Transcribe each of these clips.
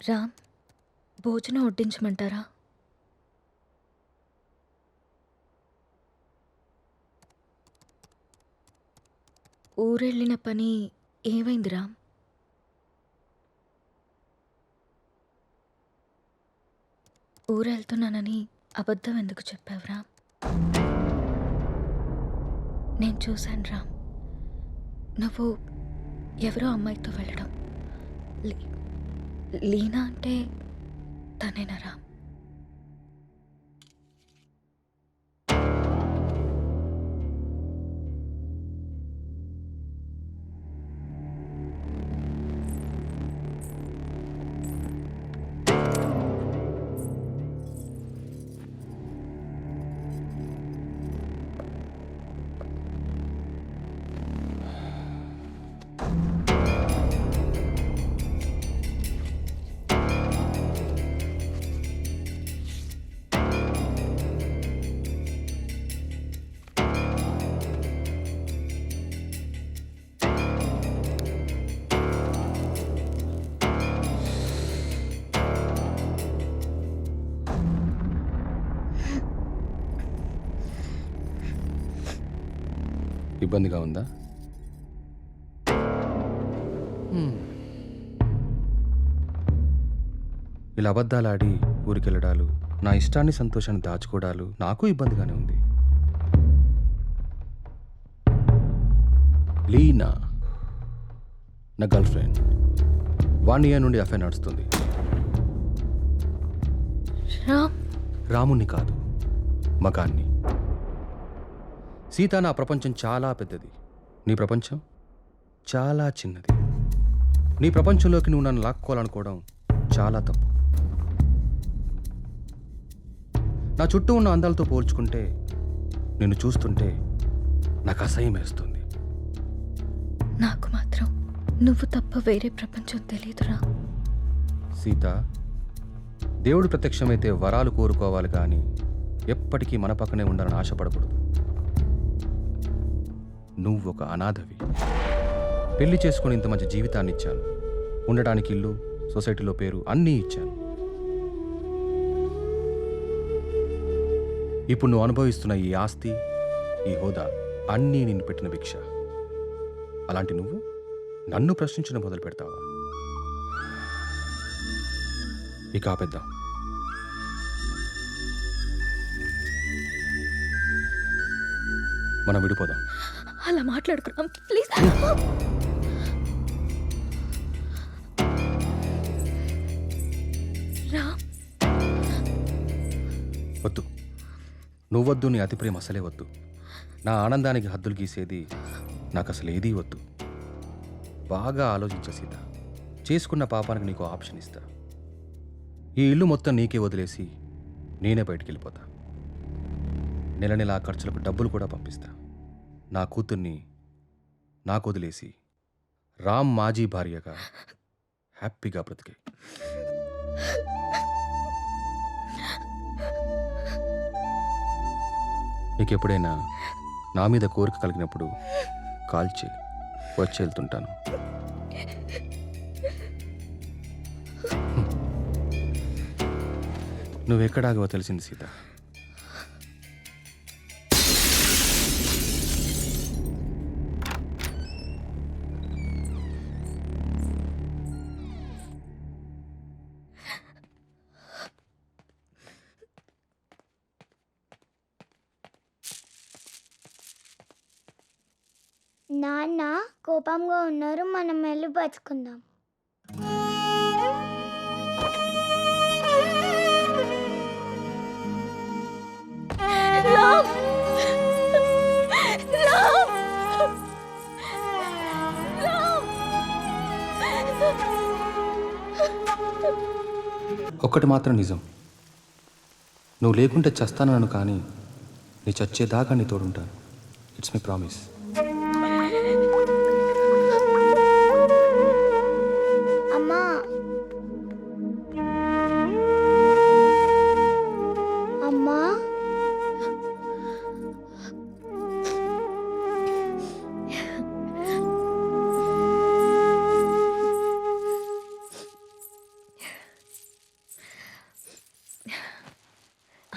రామ్, భోజనం వడ్డించమంటారా? ఊరెళ్ళిన పని ఏమైంది రామ్? ఊరెళ్తున్నానని అబద్ధం ఎందుకు చెప్పావు రామ్? నేను చూశాను రామ్, నువ్వు ఎవరో అమ్మాయితో వెళ్ళడం. లీ- లీనా అంటే తనేనా రామ్? ఇబ్బందిగా ఉందా? ఇలా అబద్ధాలాడి ఊరికెళ్ళడాలు, నా ఇష్టాన్ని సంతోషాన్ని దాచుకోవడాలు నాకు ఇబ్బందిగానే ఉంది. లీనా నా గర్ల్ ఫ్రెండ్. 1 year నుండి అఫైర్ నడుస్తుంది. రామ్, రాముణ్ణి కాదు, మగాన్ని. సీత, నా ప్రపంచం చాలా పెద్దది, నీ ప్రపంచం చాలా చిన్నది. నీ ప్రపంచంలోకి నువ్వు నన్ను లాక్కోవాలనుకోవడం చాలా తప్పు. నా చుట్టూ ఉన్న అందాలతో పోల్చుకుంటే నిన్ను చూస్తుంటే నాకు అసహ్యం వేస్తుంది. నాకు మాత్రం నువ్వు తప్ప వేరే ప్రపంచం తెలీదురా. సీత, దేవుడు ప్రత్యక్షమైతే వరాలు కోరుకోవాలి కానీ ఎప్పటికీ మన పక్కనే ఉండాలని ఆశపడకూడదు. నువ్వు ఒక అనాథవి. పెళ్లి చేసుకుని ఇంత మంచి జీవితాన్ని ఇచ్చాను, ఉండడానికి ఇల్లు, సొసైటీలో పేరు అన్నీ ఇచ్చాను. ఇప్పుడు నువ్వు అనుభవిస్తున్న ఈ ఆస్తి, ఈ హోదా అన్నీ నిన్ను పెట్టిన భిక్ష. అలాంటి నువ్వు నన్ను ప్రశ్నించడం మొదలు పెడతావా? ఇక ఆపేద్దాం. మనం విడిపోదాం. అలా మాట్లాడుకున్నాం ప్లీజ్. రామ్, వద్దు, నువ్వొద్దు, నీ అతి ప్రేమ అసలే వద్దు. నా ఆనందానికి హద్దులు గీసేది నాకు అసలు ఏదీ వద్దు. బాగా ఆలోచించ సీత. చేసుకున్న పాపానికి నీకు ఆప్షన్ ఇస్తా. ఈ ఇల్లు మొత్తం నీకే వదిలేసి నేనే బయటికి వెళ్ళిపోతా. నెల నెల ఆ ఖర్చులకు డబ్బులు కూడా పంపిస్తా. నా కూతుర్ని నాకు వదిలేసి రామ్ మాజీ భార్యగా హ్యాపీగా బ్రతికే. నీకు ఎప్పుడైనా నా మీద కోరిక కలిగినప్పుడు కాల్ చేయి, వచ్చి వెళ్తుంటాను. నువ్వెక్కడాగవో తెలిసింది సీత. నాన్న కోపంగా ఉన్నారు, మనం వెళ్ళి పచ్చుకుందాం. రామ్, రామ్, రామ్. ఒక్కటి మాత్రం నిజం, నువ్వు లేకుంటే చస్తానను, కానీ నీ చచ్చేదాకా నీ తోడుంటాను. It's my promise. అమ్మా, అమ్మా,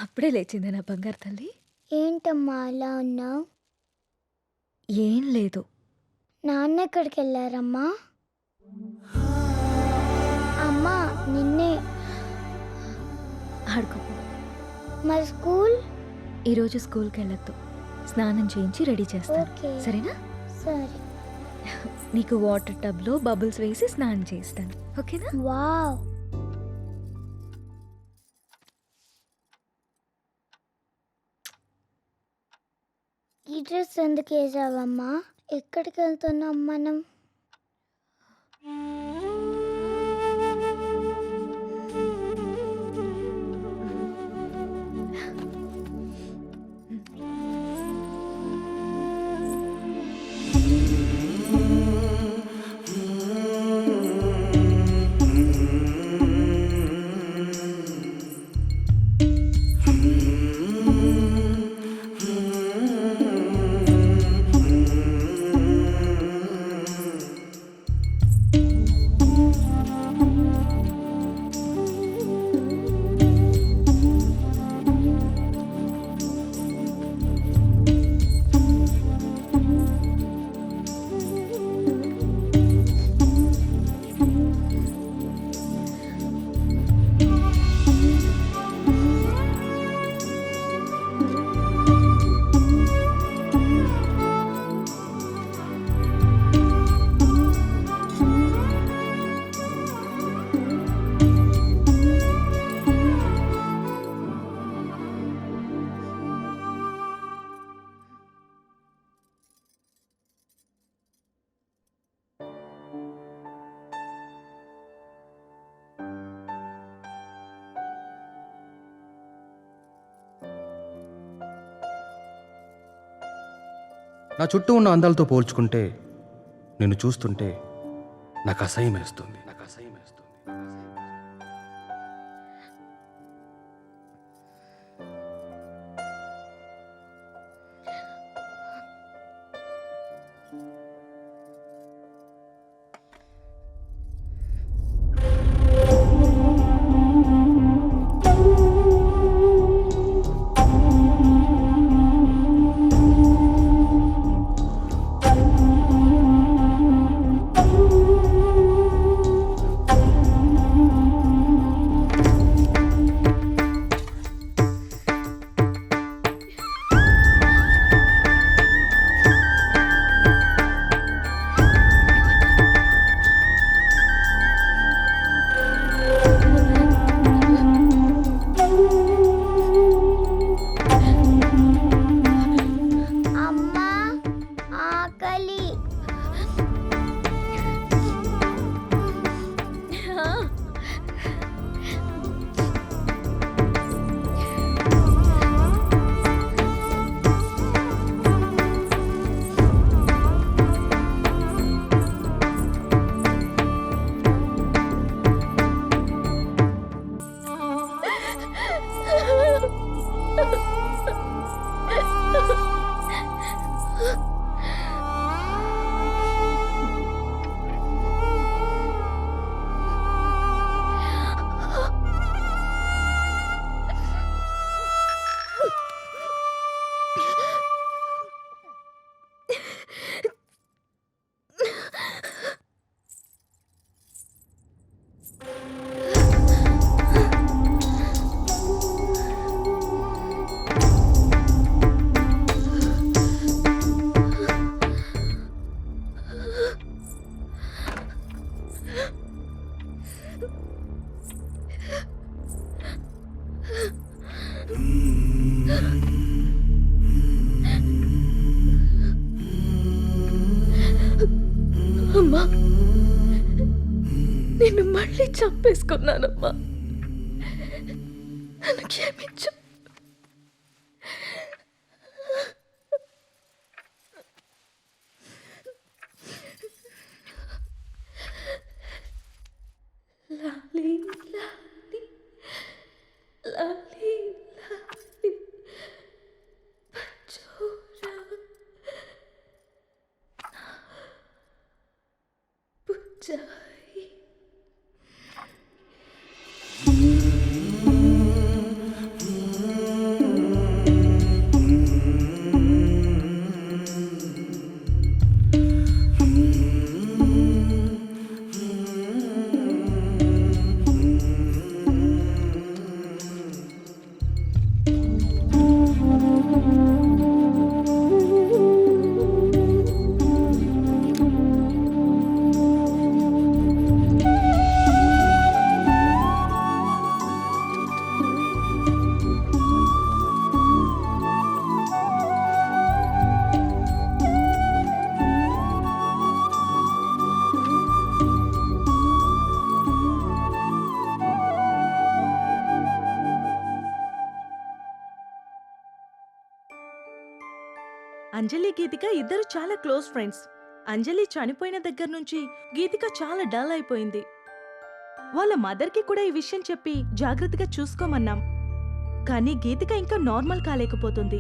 అప్పుడే లేచింది నా బంగారు తల్లి. ఏంటమ్మా అలా ఉన్నావు? ఏం లేదు. నాన్న ఎక్కడికి వెళ్ళారమ్మా? అమ్మా నిన్నే. ఆడుకోపో. మరి స్కూల్? ఈరోజు స్కూల్కి వెళ్ళొద్దు. స్నానం చేయించి రెడీ చేస్తాను, ఓకే. సరేనా? సరే. నీకు వాటర్ టబ్లో బబుల్స్ వేసి స్నానం చేస్తాను, ఓకేనా? వావ్. ఈ డ్రెస్ ఎందుకు వేసావమ్మా? ఎక్కడికి వెళ్తున్నాం మనం? నా చుట్టూ ఉన్న అందాలతో పోల్చుకుంటే నిన్ను చూస్తుంటే నాకు అసహ్యం వేస్తుంది. అమ్మా ఆకలి. అమ్మా, నిన్ను మళ్ళీ చంపేసుకున్నానమ్మా. నన్ను క్షమించు. లాలీ లాలీ లాలీ లాలీ పచ్చోరా పుచ్చాయి. అంజలి గీతిక ఇద్దరు చాలా క్లోజ్ ఫ్రెండ్స్. అంజలి చనిపోయిన దగ్గర నుంచి గీతిక చాలా డల్ అయిపోయింది. వాళ్ళ మదర్కి కూడా ఈ విషయం చెప్పి జాగ్రత్తగా చూసుకోమన్నాం. కానీ గీతిక ఇంకా నార్మల్ కాలేకపోతుంది.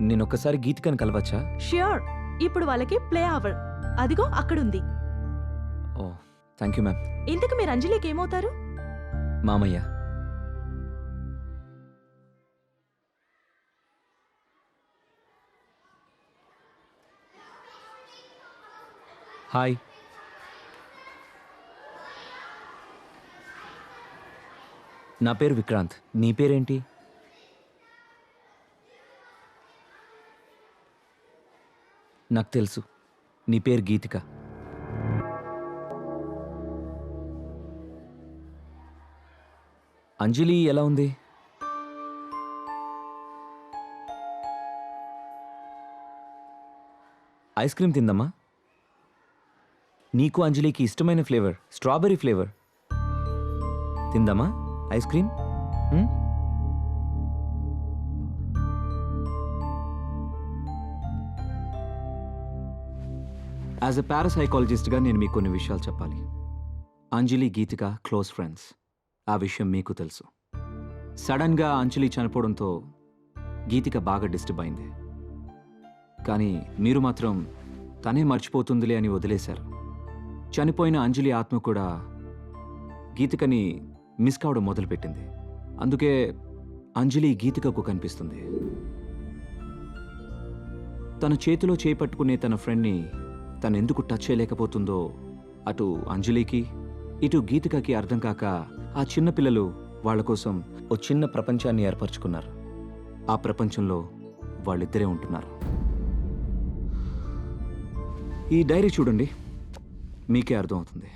నేనొక్కసారి గీతికని కలవచ్చా? ష్యూర్. ఇప్పుడు వాళ్ళకి ప్లే అవర్. అదిగో అక్కడుంది. ఓ థ్యాంక్ యూ మ్యామ్. ఇంతకు మీరు అంజలికి ఏమవుతారు? మామయ్య. హాయ్. నా పేరు విక్రాంత్. నీ పేరేంటి? నాకు తెలుసు, నీ పేరు గీతిక. అంజలి ఎలా ఉంది? ఐస్ క్రీమ్ తిందమ్మా. నీకు అంజలికి ఇష్టమైన ఫ్లేవర్ స్ట్రాబెర్రీ ఫ్లేవర్. తిందమ్మా ఐస్ క్రీమ్. యాజ్ ఎ పారాసైకాలజిస్ట్గా నేను మీకు కొన్ని విషయాలు చెప్పాలి. Anjali Geethika close friends. ఆ విషయం మీకు తెలుసు. సడన్గా అంజలి చనిపోవడంతో గీతిక బాగా డిస్టర్బ్ అయింది. కానీ మీరు మాత్రం తనే మర్చిపోతుందిలే అని వదిలేశారు. చనిపోయిన అంజలి ఆత్మ కూడా గీతికని మిస్ కావడం మొదలుపెట్టింది. అందుకే అంజలి గీతికకు కనిపిస్తుంది. తన చేతిలో చేపట్టుకునే తన ఫ్రెండ్ని తను ఎందుకు టచ్ చేయలేకపోతుందో అటు అంజలికి ఇటు గీతికకి అర్థం కాక ఆ చిన్న పిల్లలు వాళ్ళ కోసం ఓ చిన్న ప్రపంచాన్ని ఏర్పరచుకున్నారు. ఆ ప్రపంచంలో వాళ్ళిద్దరే ఉంటున్నారు. ఈ డైరీ చూడండి, మీకే అర్థమవుతుంది.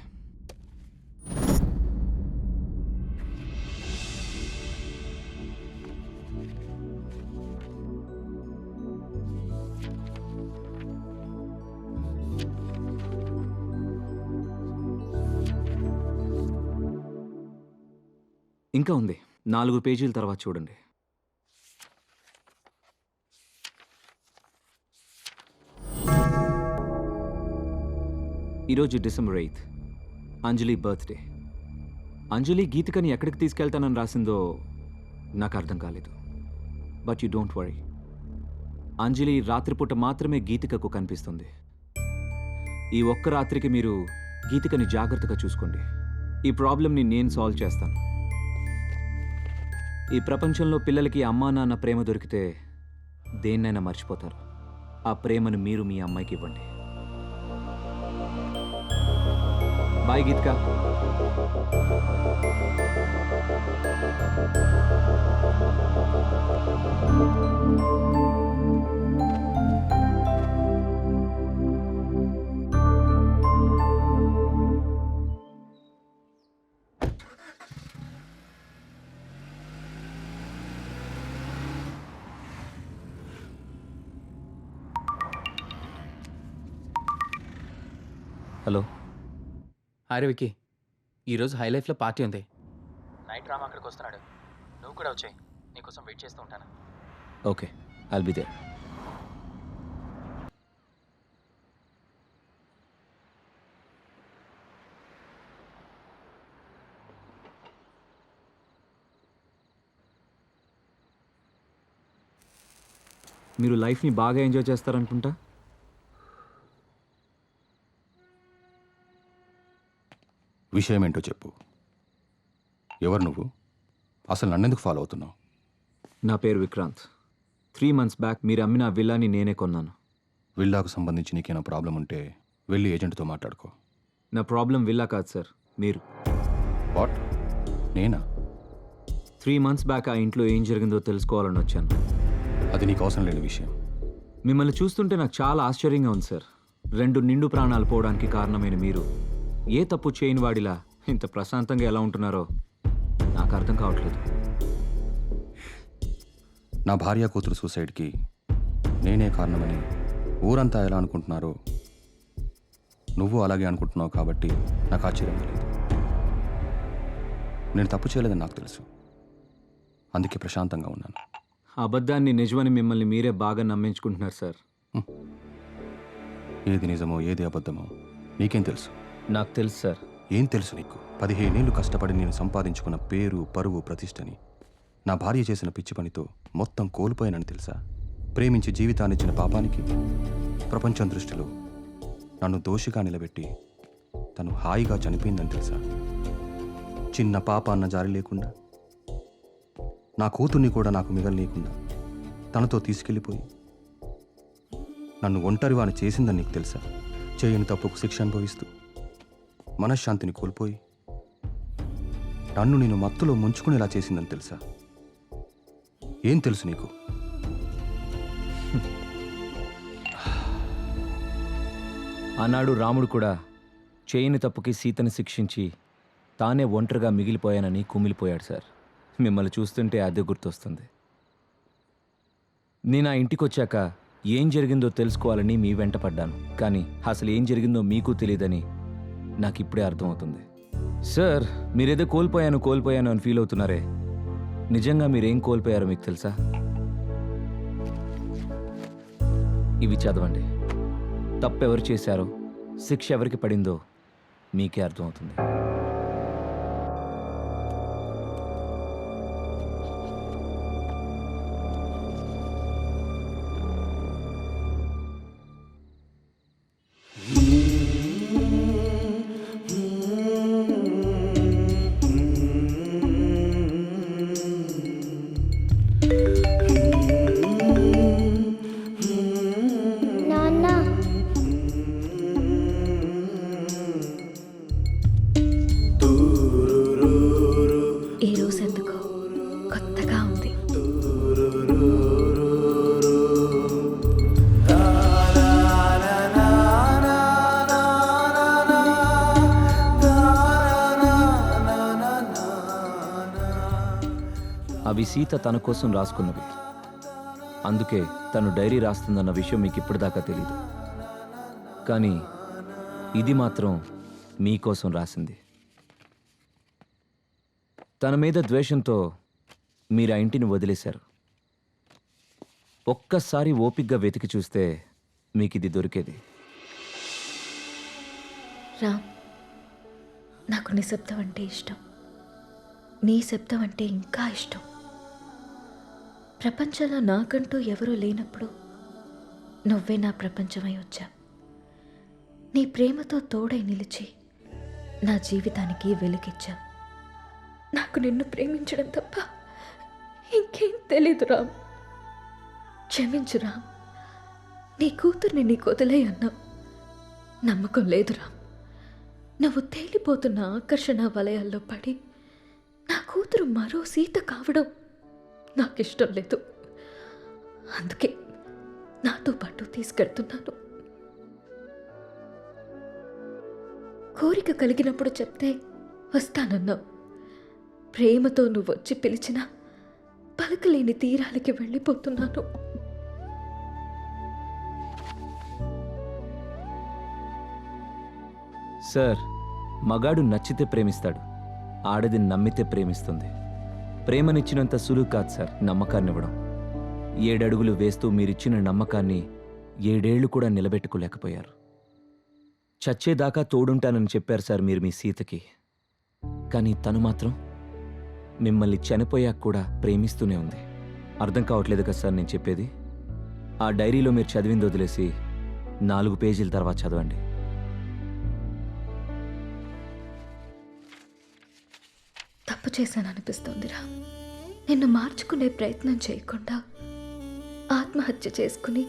ఇంకా ఉంది, 4 పేజీల తర్వాత చూడండి. ఈరోజు డిసెంబర్ 8th, అంజలి బర్త్డే. అంజలి గీతికని ఎక్కడికి తీసుకెళ్తానని రాసిందో నాకు అర్థం కాలేదు. బట్ యు డోంట్ వరీ, అంజలి రాత్రిపూట మాత్రమే గీతికకు కనిపిస్తుంది. ఈ ఒక్క రాత్రికి మీరు గీతికని జాగ్రత్తగా చూసుకోండి. ఈ ప్రాబ్లంని నేను సాల్వ్ చేస్తాను. ఈ ప్రపంచంలో పిల్లలకి అమ్మా నాన్న ప్రేమ దొరికితే దేన్నైనా మర్చిపోతారు. ఆ ప్రేమను మీరు మీ అమ్మాయికి ఇవ్వండి. బాయ్ గీతిక. హలో. హాయ్ విక్కీ, ఈరోజు హై లైఫ్లో పార్టీ ఉంది. నైట్ రామ్ అక్కడికి వస్తున్నాడు. నువ్వు కూడా వచ్చాయి. నీకోసం వెయిట్ చేస్తూ ఉంటాను. Okay, I'll be there. మీరు లైఫ్ని బాగా ఎంజాయ్ చేస్తారనుకుంటా. విషయం ఏంటో చెప్పు. ఎవరు నువ్వు? అసలు నన్నెందుకు ఫాలో అవుతున్నావు? నా పేరు విక్రాంత్. 3 months బ్యాక్ మీరు అమ్మిన విల్లాని నేనే కొన్నాను. విల్లాకు సంబంధించి నీకేమైనా ప్రాబ్లం ఉంటే వెళ్ళి ఏజెంట్తో మాట్లాడుకో. నా ప్రాబ్లం విల్లా కాదు సార్, మీరు. వాట్? నేనా? 3 months బ్యాక్ ఆ ఇంట్లో ఏం జరిగిందో తెలుసుకోవాలని వచ్చాను. అది నీకు అవసరం లేని విషయం. మిమ్మల్ని చూస్తుంటే నాకు చాలా ఆశ్చర్యంగా ఉంది సార్. 2 నిండు ప్రాణాలు పోవడానికి కారణమైన మీరు ఏ తప్పు చేయని వాడిలా ఇంత ప్రశాంతంగా ఎలా ఉంటున్నారో నాకు అర్థం కావట్లేదు. నా భార్య కూతురు సూసైడ్కి నేనే కారణమని ఊరంతా ఎలా అనుకుంటున్నారో నువ్వు అలాగే అనుకుంటున్నావు కాబట్టి నాకు ఆశ్చర్యం లేదు. నేను తప్పు చేయలేదని నాకు తెలుసు. అందుకే ప్రశాంతంగా ఉన్నాను. అబద్ధాన్ని నిజమని మిమ్మల్ని మీరే బాగా నమ్మించుకుంటున్నారు సార్. ఏది నిజమో ఏది అబద్ధమో నీకేం తెలుసు? నాకు తెలుసు సార్. ఏం తెలుసు నీకు? 15 ఏళ్ళు కష్టపడి నేను సంపాదించుకున్న పేరు, పరువు, ప్రతిష్టని నా భార్య చేసిన పిచ్చి పనితో మొత్తం కోల్పోయానని తెలుసా? ప్రేమించి జీవితాన్నిచ్చిన పాపానికి ప్రపంచం దృష్టిలో నన్ను దోషిగా నిలబెట్టి తను హాయిగా చనిపోయిందని తెలుసా? చిన్న పాప అన్న జారి లేకుండా, నా కూతుర్ని కూడా నాకు మిగలనీయకుండా తనతో తీసుకెళ్ళిపోయి నన్ను ఒంటరివాని చేసిందని నీకు తెలుసా? చేయని తప్పుకు శిక్ష అనుభవిస్తూ మనశ్శాంతిని కోల్పోయి నన్ను నేను మత్తులో ముంచుకునేలా చేసిందని తెలుసా? ఏం తెలుసు నీకు? ఆనాడు రాముడు కూడా చేయని తప్పుకి సీతని శిక్షించి తానే ఒంటరిగా మిగిలిపోయానని కుమిలిపోయాడు సార్. మిమ్మల్ని చూస్తుంటే అదే గుర్తొస్తుంది. నేను ఆ ఇంటికి వచ్చాక ఏం జరిగిందో తెలుసుకోవాలని మీ వెంట పడ్డాను. కానీ అసలు ఏం జరిగిందో మీకు తెలియదని నాకు ఇప్పుడే అర్థమవుతుంది. సార్, మీరేదో కోల్పోయాను అని ఫీల్ అవుతున్నారే, నిజంగా మీరేం కోల్పోయారో మీకు తెలుసా? ఇవి చదవండి. తప్పెవరు చేశారో, శిక్ష ఎవరికి పడిందో మీకే అర్థమవుతుంది. నాన్న ఈ రోజు ఎందుకో కొత్తగా ఉంది. అవి సీత తన కోసం రాసుకున్నవి. అందుకే తను డైరీ రాస్తుందన్న విషయం మీకు ఇప్పటిదాకా తెలీదు. కానీ ఇది మాత్రం మీకోసం రాసింది. తన మీద ద్వేషంతో మీరు ఆ ఇంటిని వదిలేశారు. ఒక్కసారి ఓపిగ్గా వెతికి చూస్తే మీకు ఇది దొరికేది. రామ్, నాకు నిశ్శబ్దం అంటే ఇష్టం. నీ శబ్దం అంటే ఇంకా ఇష్టం. ప్రపంచంలో నాకంటూ ఎవరూ లేనప్పుడు నువ్వే నా ప్రపంచమై వచ్చా. నీ ప్రేమతో తోడై నిలిచి నా జీవితానికి వెలుగిచ్చా. నాకు నిన్ను ప్రేమించడం తప్ప ఇంకేం తెలీదు రామ్. క్షమించు రామ్. నీ కూతుర్ని నీకు వదిలే అన్నావు. నమ్మకం లేదు రామ్. నువ్వు తేలిపోతున్న ఆకర్షణ వలయాల్లో పడి నా కూతురు మరో సీత కావడం నాకిష్టం లేదు. అందుకే నాతో పాటు తీసుకెళ్తున్నాను. కోరిక కలిగినప్పుడు చెప్తే వస్తానన్నావు. ప్రేమతో నువ్వు వచ్చి పిలిచినా పలకలేని తీరాలకి వెళ్ళిపోతున్నాను. సార్, మగాడు నచ్చితే ప్రేమిస్తాడు, ఆడది నమ్మితే ప్రేమిస్తుంది. ప్రేమనిచ్చినంత సులువు కాదు సార్ నమ్మకాన్ని ఇవ్వడం. 7 అడుగులు వేస్తూ మీరిచ్చిన నమ్మకాన్ని 7 ఏళ్లు కూడా నిలబెట్టుకోలేకపోయారు. చచ్చేదాకా తోడుంటానని చెప్పారు సార్ మీరు మీ సీతకి. కానీ తను మాత్రం మిమ్మల్ని చనిపోయాక కూడా ప్రేమిస్తూనే ఉంది. అర్థం కావట్లేదు కదా సార్ నేను చెప్పేది? ఆ డైరీలో మీరు చదివింది వదిలేసి 4 పేజీల తర్వాత చదవండి. తప్పు చేశాననిపిస్తోందిరా. నిన్ను మార్చుకునే ప్రయత్నం చేయకుండా ఆత్మహత్య చేసుకుని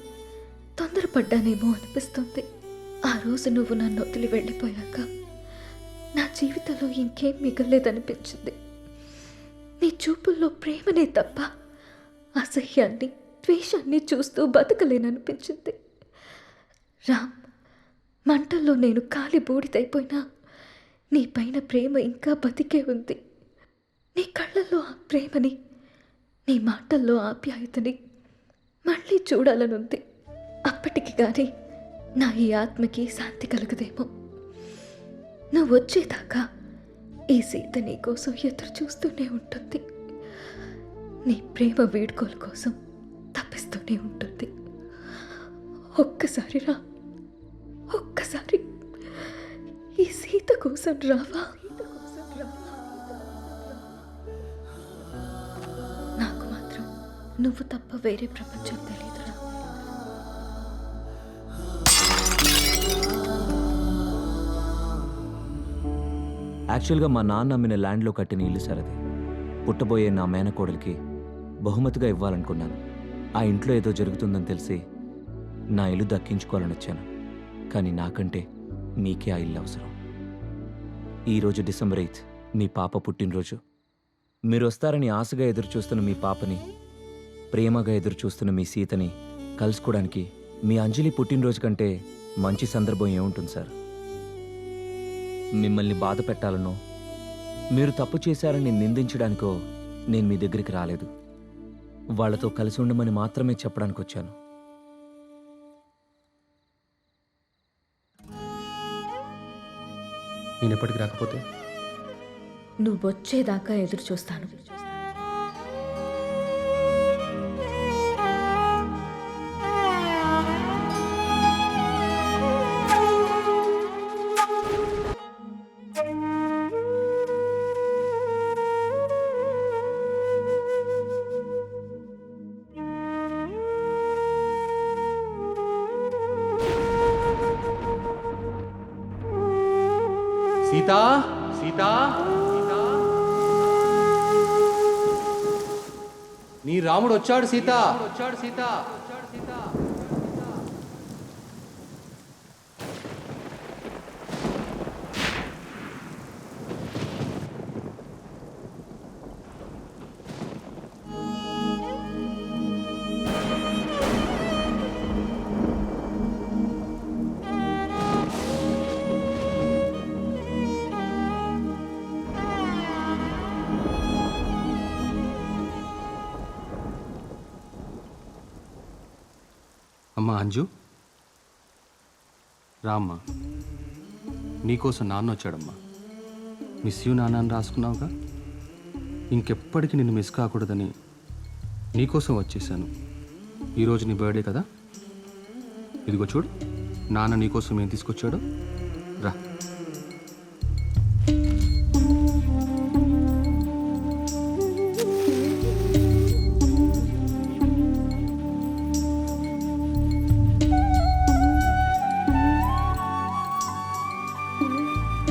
తొందరపడ్డానేమో అనిపిస్తుంది. ఆ రోజు నువ్వు నన్ను వదిలి వెళ్ళిపోయాక నా జీవితంలో ఇంకేం మిగలేదనిపించింది. నీ చూపుల్లో ప్రేమనే తప్ప అసహ్యాన్ని, ద్వేషాన్ని చూస్తూ బతకలేననిపించింది. రామ్, మంటల్లో నేను కాలి బూడిదైపోయినా నీ పైన ప్రేమ ఇంకా బతికే ఉంది. నీ కళ్ళల్లో ఆ ప్రేమని, నీ మాటల్లో ఆప్యాయతని మళ్ళీ చూడాలనుంది. అప్పటికి కానీ నా ఈ ఆత్మకి శాంతి కలగదేమో. నువ్వు వచ్చేదాకా ఈ సీత నీ కోసం ఎదురు చూస్తూనే ఉంటుంది. నీ ప్రేమ వీడ్కోలు కోసం తప్పిస్తూనే ఉంటుంది. ఒక్కసారి రా, ఒక్కసారి ఈ సీత కోసం రావా? నాకు మాత్రం నువ్వు తప్ప వేరే ప్రపంచం తెలియదురా. యాక్చువల్గా మా నాన్న అమ్మిన ల్యాండ్లో కట్టిన ఇల్లు సార్ అది. పుట్టబోయే నా మేనకోడలికి బహుమతిగా ఇవ్వాలనుకున్నాను. ఆ ఇంట్లో ఏదో జరుగుతుందని తెలిసి నా ఇల్లు దక్కించుకోవాలని వచ్చాను. కానీ నాకంటే మీకే ఆ ఇల్లు అవసరం. ఈరోజు డిసెంబర్ 8 మీ పాప పుట్టినరోజు. మీరు వస్తారని ఆశగా ఎదురు చూస్తున్న మీ పాపని, ప్రేమగా ఎదురు చూస్తున్న మీ సీతని కలుసుకోవడానికి మీ అంజలి పుట్టినరోజు కంటే మంచి సందర్భం ఏముంటుంది సార్? మిమ్మల్ని బాధ పెట్టాలనో, మీరు తప్పు చేశారని నిందించడానికో నేను మీ దగ్గరికి రాలేదు. వాళ్లతో కలిసి ఉండమని మాత్రమే చెప్పడానికి వచ్చాను. నేను ఎప్పటికి రాకపోతే నువ్వు వచ్చేదాకా ఎదురు చూస్తాను. సీతా, సీతా, సీతా, నీ రాముడు వచ్చాడు సీత, వచ్చాడు సీత. అమ్మా అంజు, రామ్మా. నీకోసం నాన్న వచ్చాడమ్మా. మిస్ యూ నాన్న అని రాసుకున్నావుగా. ఇంకెప్పటికీ నిన్ను మిస్ కాకూడదని నీకోసం వచ్చేసాను. ఈరోజు నీ బర్త్డే కదా, ఇదిగో చూడు నాన్న నీకోసం ఏం తీసుకొచ్చాడో. రా.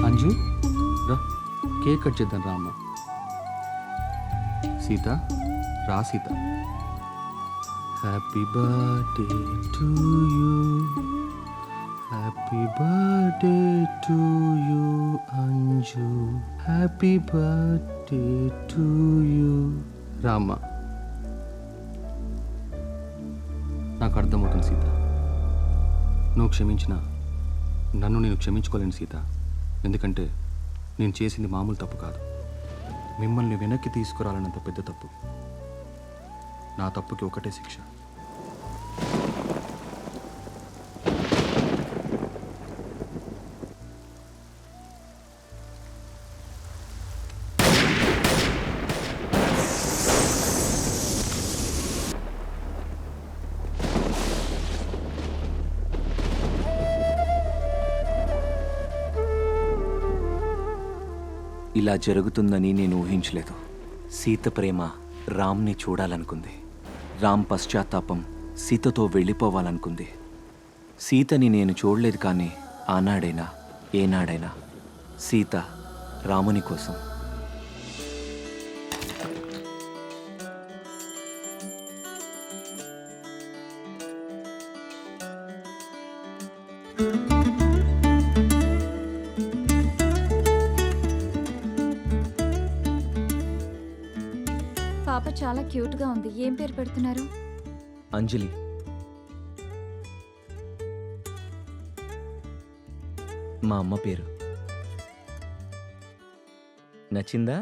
అంజు, రా కేక్ కట్ చేద్దాం. రా అమ్మ. సీత, రా Sita. Happy birthday to you, happy birthday to you Anju, happy birthday to you. రా అమ్మ. నాకు అర్థమవుతుంది సీత, నువ్వు క్షమించిన నన్ను నేను క్షమించుకోలేను సీత. ఎందుకంటే నేను చేసింది మామూలు తప్పు కాదు, మిమ్మల్ని వెనక్కి తీసుకురాలన్నంత పెద్ద తప్పు. నా తప్పుకి ఒకటే శిక్ష. ఇలా జరుగుతుందని నేను ఊహించలేదు. సీత ప్రేమ రామ్ని చూడాలనుకుంది. రామ్ పశ్చాత్తాపం సీతతో వెళ్ళిపోవాలనుకుంది. సీతని నేను చూడలేదు, కానీ ఆనాడైనా ఏనాడైనా సీత రాముని కోసం. పాప చాలా క్యూట్గా ఉంది. ఏం పేరు పెడుతున్నారు? అంజలి. మా అమ్మ పేరు. నచ్చిందా?